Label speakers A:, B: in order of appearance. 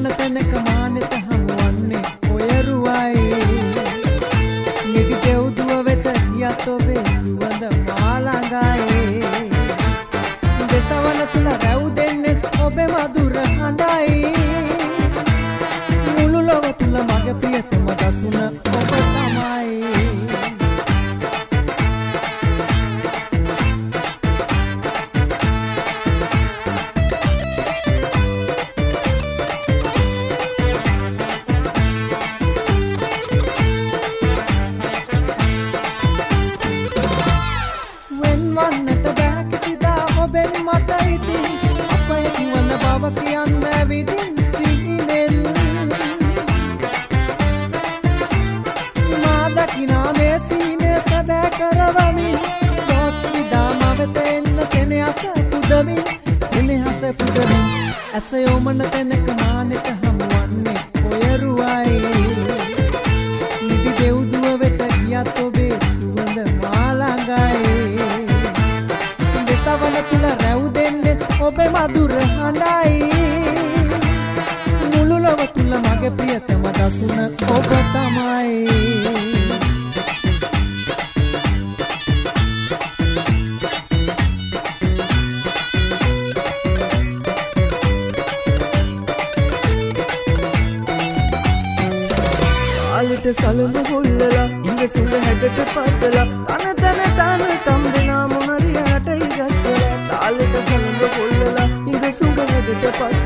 A: යොමන තැනක මානෙත හමුවන්නේ ඔයරුවයි නිදි දෙව්දුව වෙත ගියත් ඔබේ සුවඳ මා ළඟයි දෙසවන තුල රැව් දෙන්නේ ඔබේ මధుර හඬයි මුළු ලොව තුල මගේ ප්‍රියතම දසුන ඔබ තමයි වන්නට බෑ කිසිදා ඔබෙන් මට ඉතින් අපේ කිවන බව කියන්න විදින් සිහිනෙන් මා දකිනා මේ සීනේ සැබෑ කරවමින් රොත් විදාම වෙත එන්න සෙනෙහස පුදමින් ඇස යොමන තැනක මානෙට හමුවන්නේ ඔයරුවයි නිදි දෙව්දුව වෙත ගියත් ඔබේ සුවඳ මා ළඟයි සවන තුල රැව් දෙන්නේ ඔබේ මధుර හඬයි මුළු ලොව තුල මගේ ප්‍රියතම දසුන ඔබ තමයි ාලට සලම හොල්ලලා ඉඳ සුඳ හැඩට පදලා තන තම්බෙනා මොනරියට ඉගස්සලා තාලට සලම හොල්ලලා ඉඳ සුඳ හැඩට පදලා